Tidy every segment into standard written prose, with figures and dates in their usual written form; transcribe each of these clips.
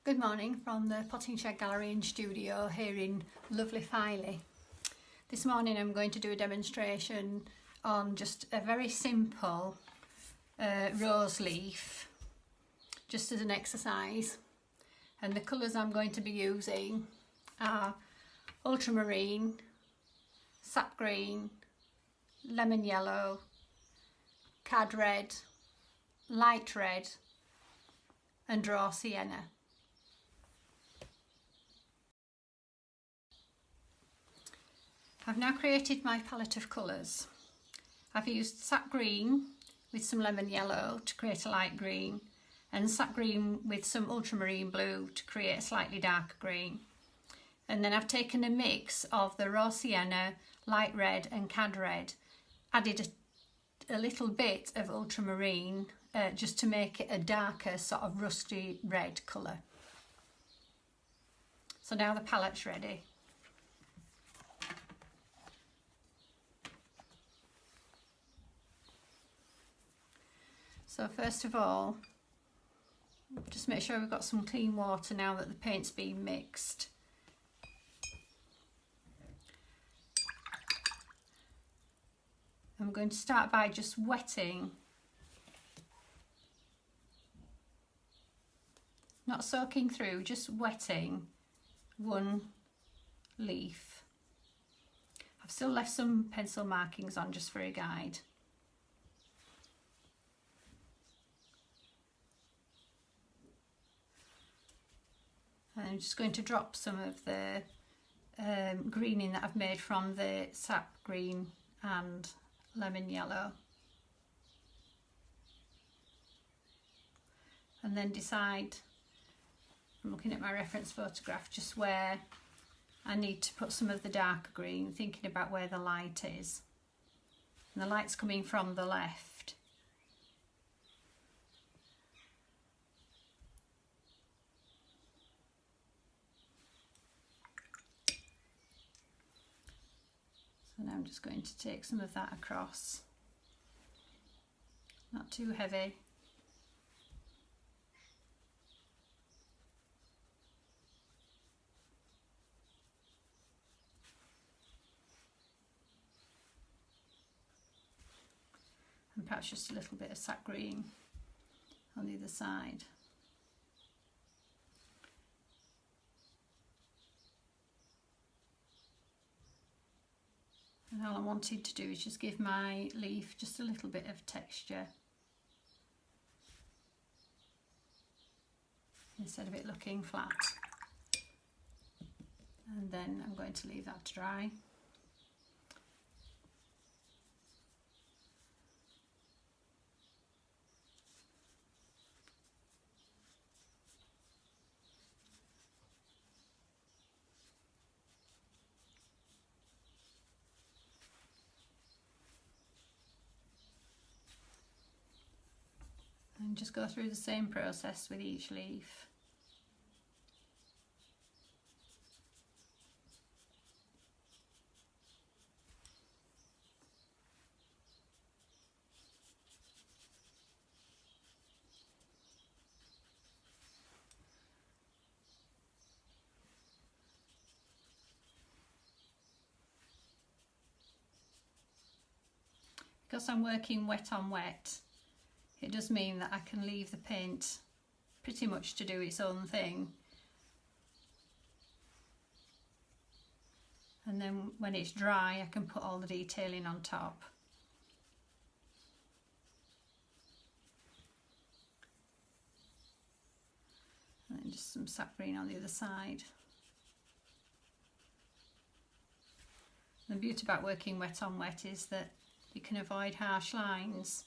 Good morning from the Potting Shed Gallery and Studio here in lovely Filey. This morning I'm going to do a demonstration on just a very simple rose leaf, just as an exercise. And the colours I'm going to be using are Ultramarine, Sap Green, Lemon Yellow, Cad Red, Light Red and Raw Sienna. I've now created my palette of colours. I've used Sap Green with some Lemon Yellow to create a light green, and Sap Green with some Ultramarine Blue to create a slightly darker green. And then I've taken a mix of the Raw Sienna, Light Red and Cad Red, added a little bit of Ultramarine just to make it a darker sort of rusty red colour. So now the palette's ready. So first of all, just make sure we've got some clean water now that the paint's been mixed. I'm going to start by just wetting, not soaking through, just wetting one leaf. I've still left some pencil markings on just for a guide. I'm just going to drop some of the greening that I've made from the Sap Green and Lemon Yellow, and then decide, I'm looking at my reference photograph, just where I need to put some of the darker green, thinking about where the light is, and the light's coming from the left. So now I'm just going to take some of that across, not too heavy. And perhaps just a little bit of Sap Green on the other side. And all I wanted to do is just give my leaf just a little bit of texture, instead of it looking flat. And then I'm going to leave that to dry. And just go through the same process with each leaf. Because I'm working wet on wet, it does mean that I can leave the paint pretty much to do its own thing. And then when it's dry, I can put all the detailing on top. And then just some Sap Green on the other side. The beauty about working wet on wet is that you can avoid harsh lines.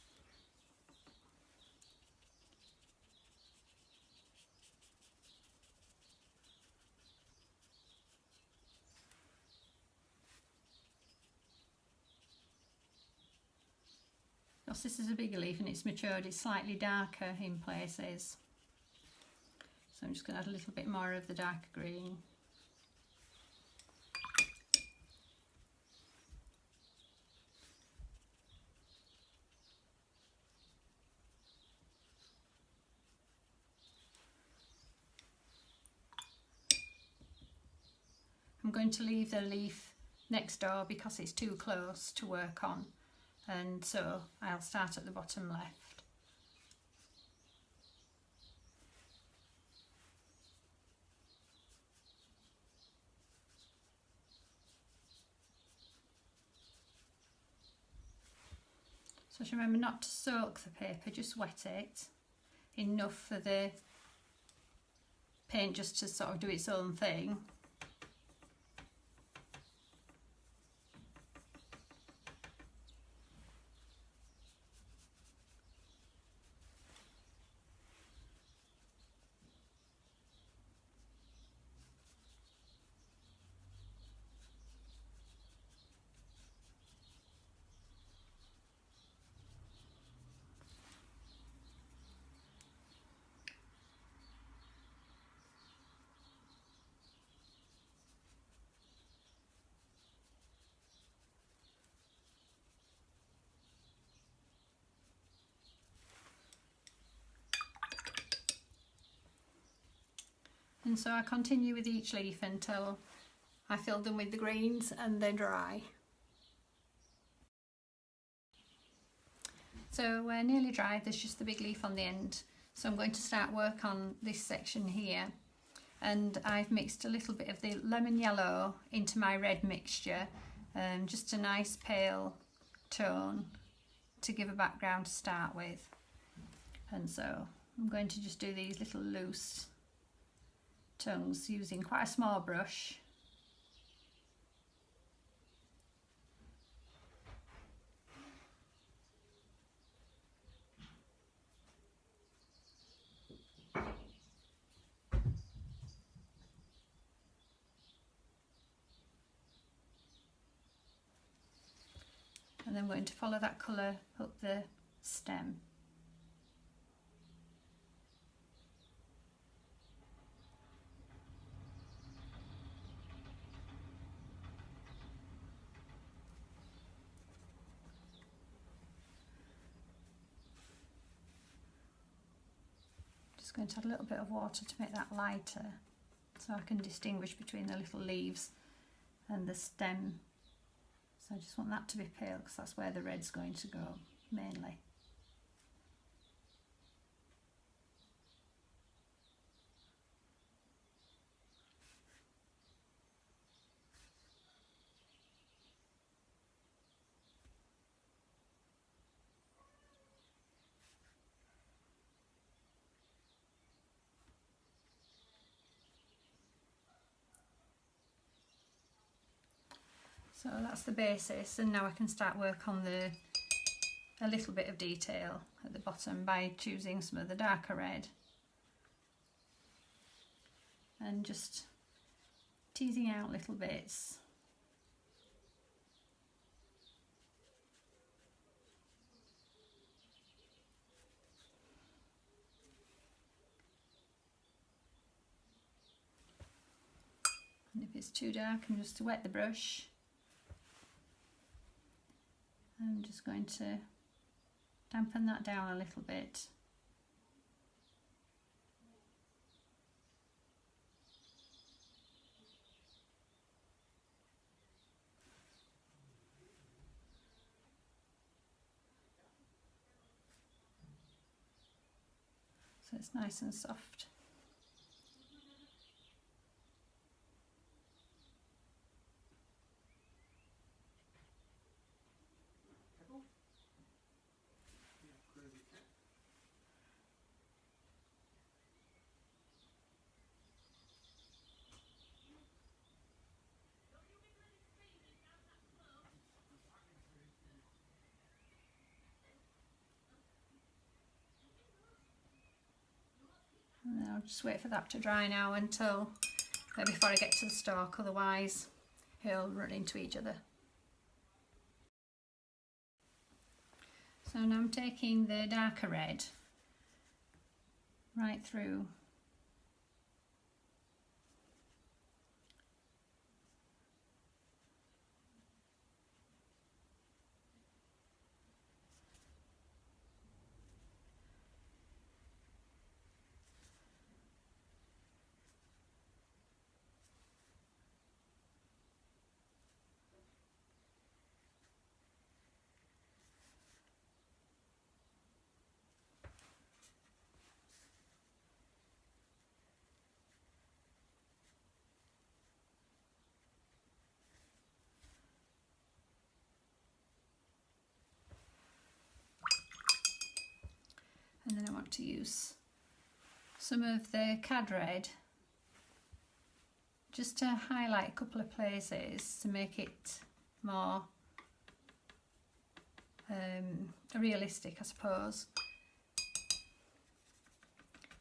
Because this is a bigger leaf and it's matured, it's slightly darker in places. So I'm just going to add a little bit more of the darker green. I'm going to leave the leaf next door because it's too close to work on, and so I'll start at the bottom left. So just remember not to soak the paper, just wet it enough for the paint just to sort of do its own thing. And so I continue with each leaf until I fill them with the greens and they dry. So we're nearly dry, there's just the big leaf on the end. So I'm going to start work on this section here. And I've mixed a little bit of the lemon yellow into my red mixture, just a nice pale tone to give a background to start with. And so I'm going to just do these little loose tongues using quite a small brush. And then we're going to follow that colour up the stem. Just going to add a little bit of water to make that lighter so I can distinguish between the little leaves and the stem. So I just want that to be pale because that's where the red's going to go mainly. So that's the basis, and now I can start work on a little bit of detail at the bottom by choosing some of the darker red and just teasing out little bits. And if it's too dark, I'm just to wet the brush. I'm just going to dampen that down a little bit. So it's nice and soft. And then I'll just wait for that to dry now until before I get to the stalk, otherwise it'll run into each other. So now I'm taking the darker red right through . And then I want to use some of the Cad Red just to highlight a couple of places to make it more realistic, I suppose.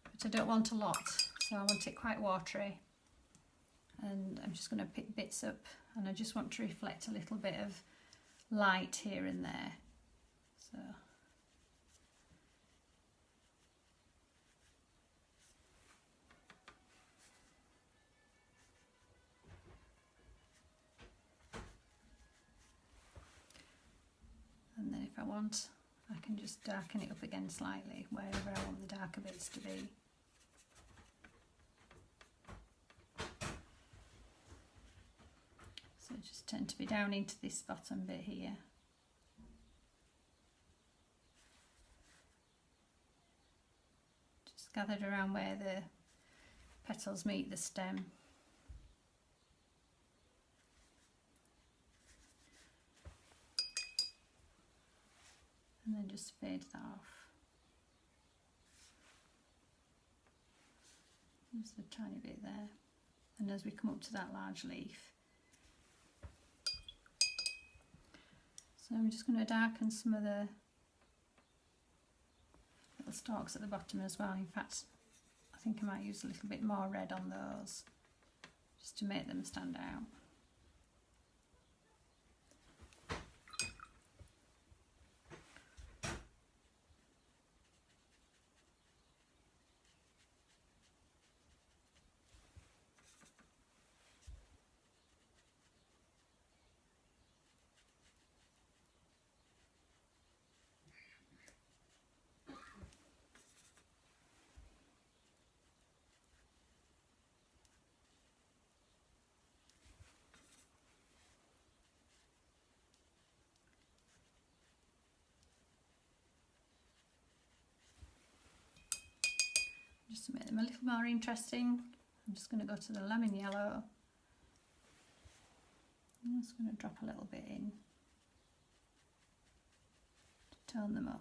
But I don't want a lot, so I want it quite watery. And I'm just going to pick bits up, and I just want to reflect a little bit of light here and there. So and then if I want, I can just darken it up again slightly wherever I want the darker bits to be. So I just tend to be down into this bottom bit here. Just gathered around where the petals meet the stem. And then just fade that off. Just a tiny bit there. And as we come up to that large leaf, so I'm just going to darken some of the little stalks at the bottom as well. In fact, I think I might use a little bit more red on those, just to make them stand out. Just to make them a little more interesting, I'm just going to go to the lemon yellow. I'm just going to drop a little bit in to tone them up.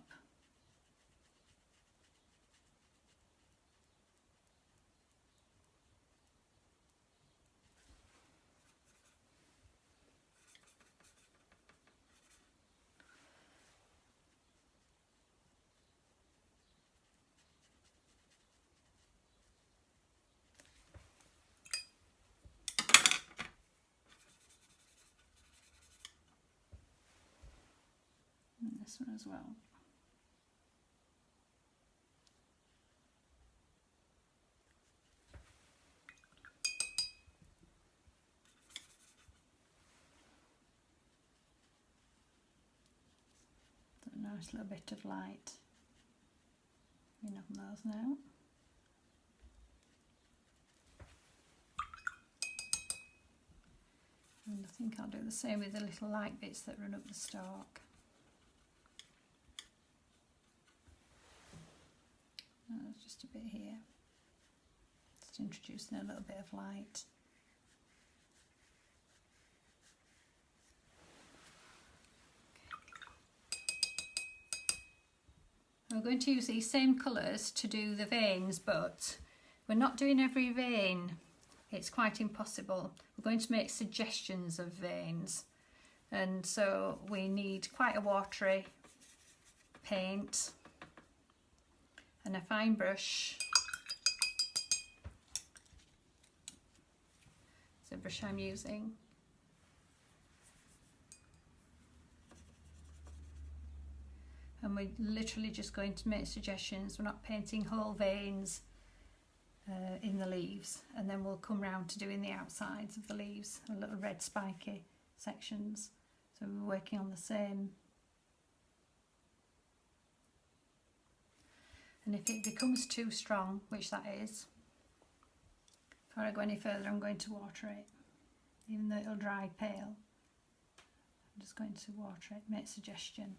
This one as well. So a nice little bit of light in on those now. And I think I'll do the same with the little light bits that run up the stalk. There's just a bit here, just introducing a little bit of light. We're going to use these same colours to do the veins, but we're not doing every vein. It's quite impossible. We're going to make suggestions of veins, and so we need quite a watery paint and a fine brush. It's the brush I'm using. And we're literally just going to make suggestions. We're not painting whole veins in the leaves, and then we'll come round to doing the outsides of the leaves, a little red spiky sections. So we're working on the same. And if it becomes too strong, which that is, before I go any further, I'm going to water it. Even though it'll dry pale, I'm just going to water it, make suggestion.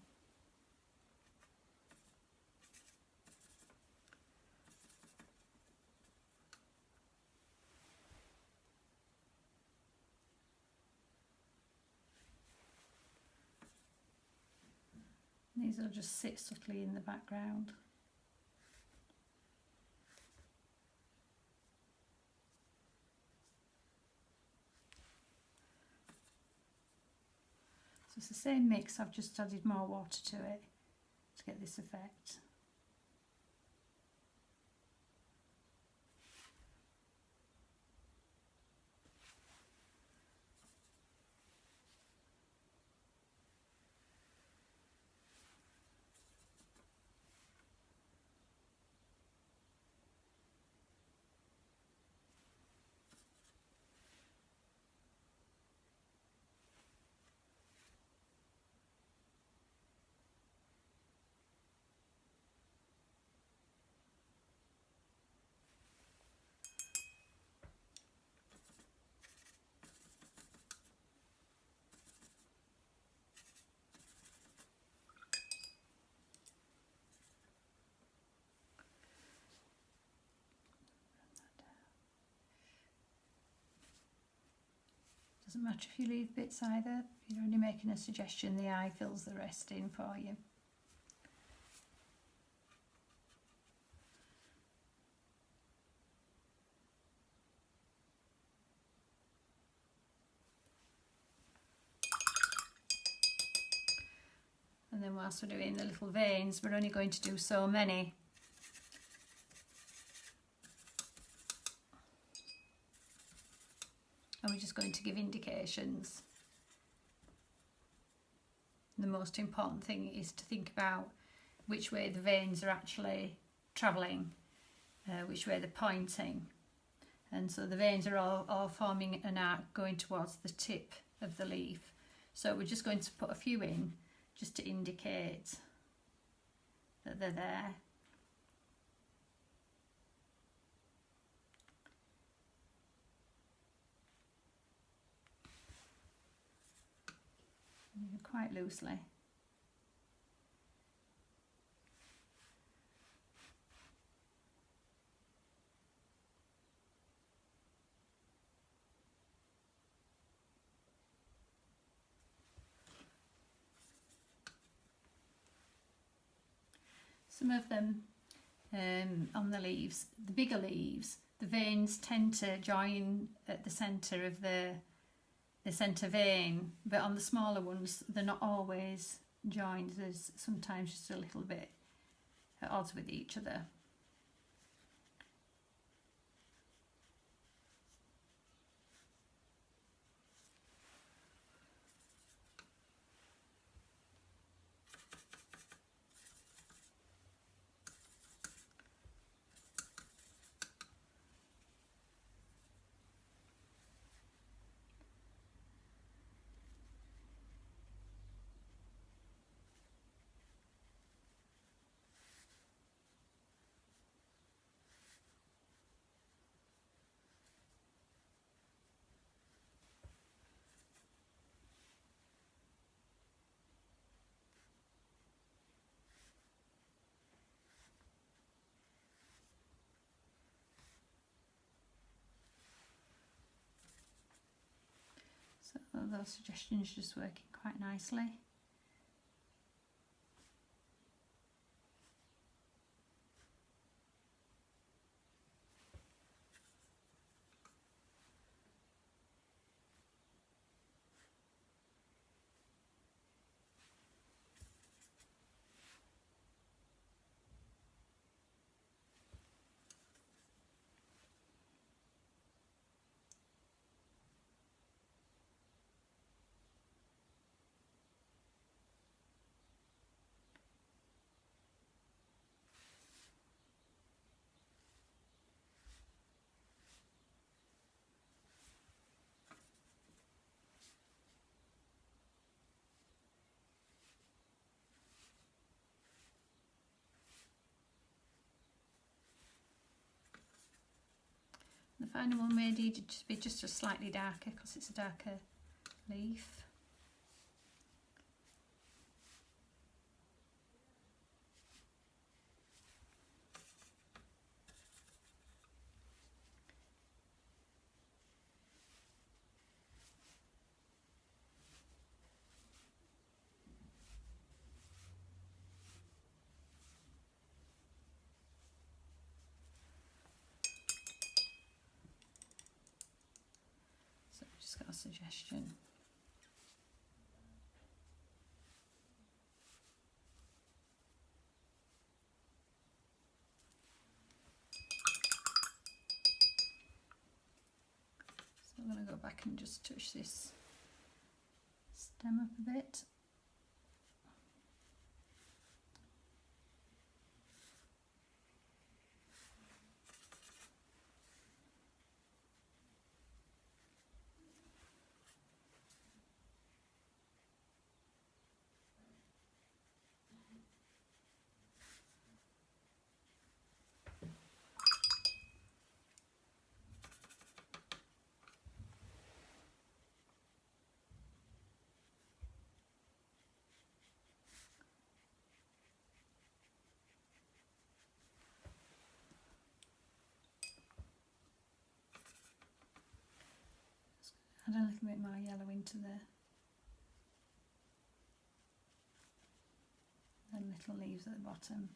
These will just sit subtly in the background. it's the same mix, I've just added more water to it to get this effect. Doesn't matter if you leave bits either, you're only making a suggestion, the eye fills the rest in for you. And then whilst we're doing the little veins, we're only going to do so many. And we're just going to give indications. The most important thing is to think about which way the veins are actually travelling, which way they're pointing. And so the veins are all forming an arc going towards the tip of the leaf. So we're just going to put a few in just to indicate that they're there. Quite loosely. Some of them on the leaves, the bigger leaves, the veins tend to join at the centre of the centre vein, but on the smaller ones they're not always joined. There's sometimes just a little bit at odds with each other. So those suggestions just working quite nicely. The final one may need to be just a slightly darker because it's a darker leaf. So I've just got a suggestion. I'm going to go back and just touch this stem up a bit. Add a little bit more yellow into the little leaves at the bottom.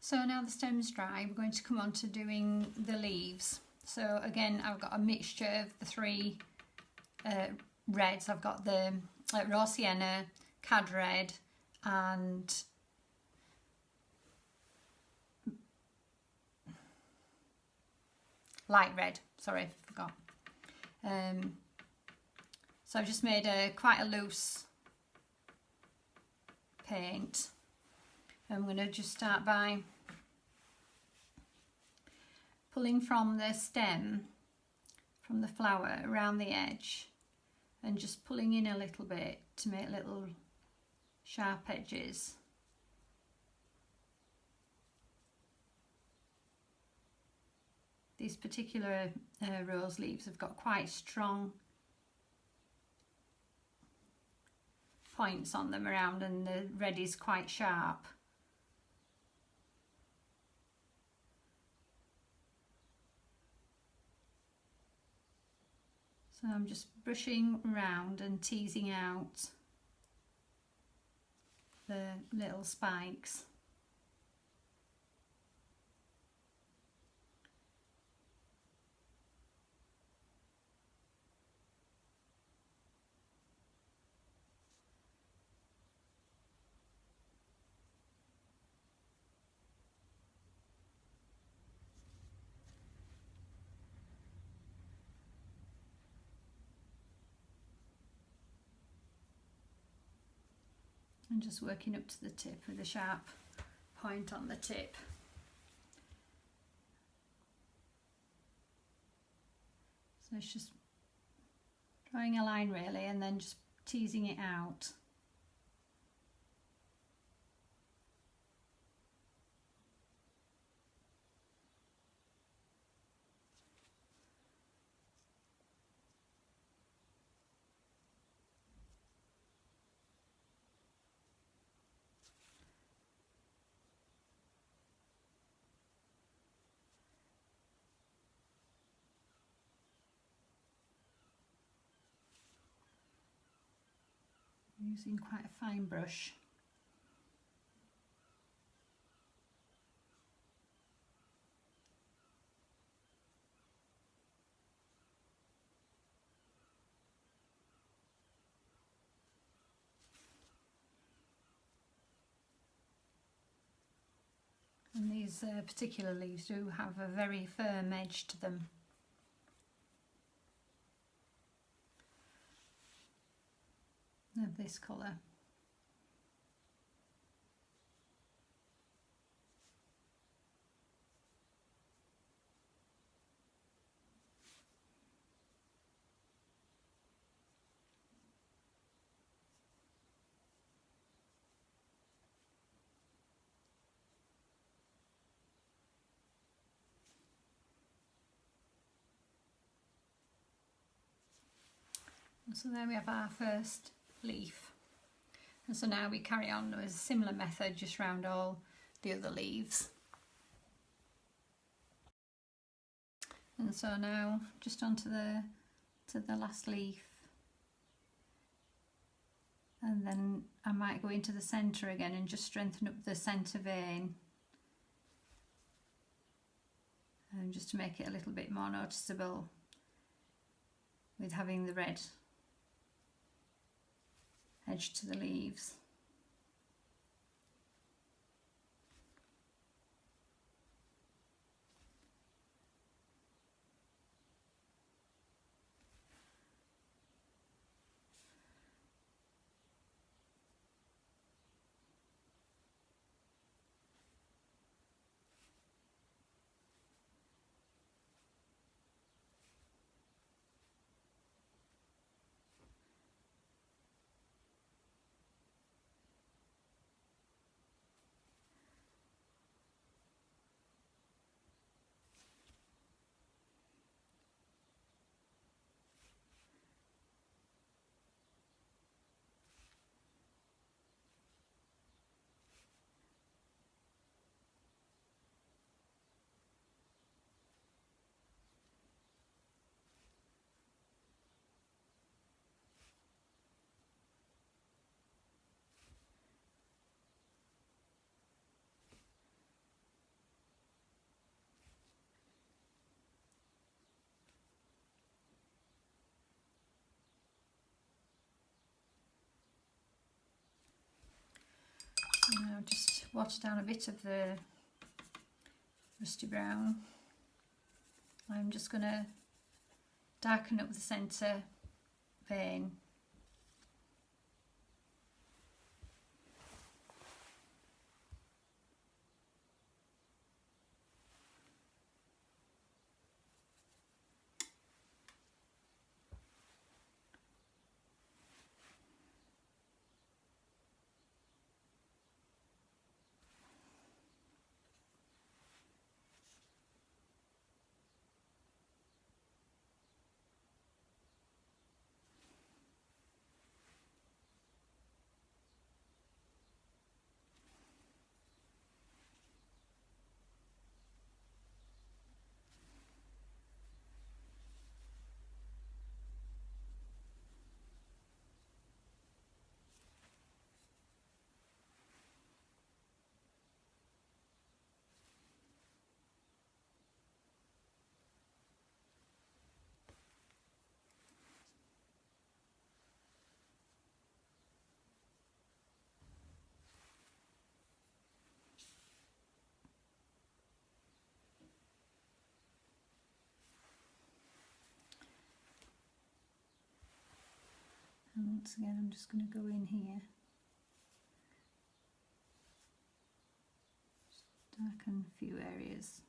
So now the stem's dry, we're going to come on to doing the leaves. So again, I've got a mixture of the three reds. I've got the raw sienna, cad red, and light red. Sorry, forgot. So I've just made quite a loose paint. I'm going to just start by pulling from the stem, from the flower around the edge, and just pulling in a little bit to make little sharp edges. These particular rose leaves have got quite strong points on them around, and the red is quite sharp. So I'm just brushing around and teasing out the little spikes. And just working up to the tip with a sharp point on the tip. So it's just drawing a line really, and then just teasing it out. Using quite a fine brush. And these particular leaves do have a very firm edge to them. Of this colour. And so there we have our first leaf. And so now we carry on with a similar method just round all the other leaves. And so now just onto the last leaf. And then I might go into the centre again and just strengthen up the centre vein. And just to make it a little bit more noticeable with having the red edge to the leaves. Now just water down a bit of the rusty brown. I'm just going to darken up the centre vein. And once again, I'm just going to go in here, just darken a few areas.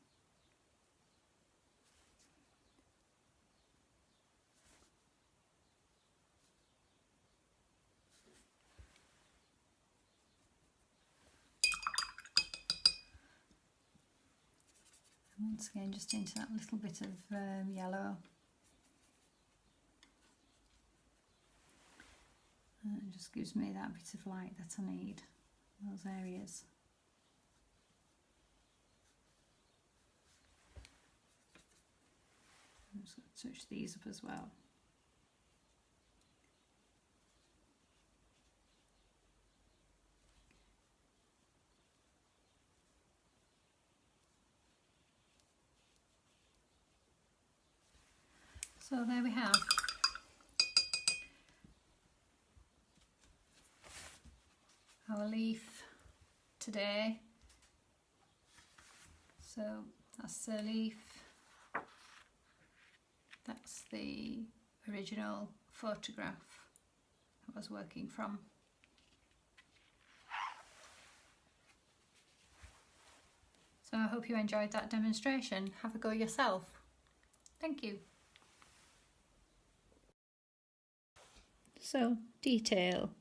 And once again, just into that little bit of yellow. It just gives me that bit of light that I need in those areas. I'm just going to touch these up as well. So there we have our leaf today. So that's the leaf, that's the original photograph I was working from. So I hope you enjoyed that demonstration. Have a go yourself. Thank you. So, detail.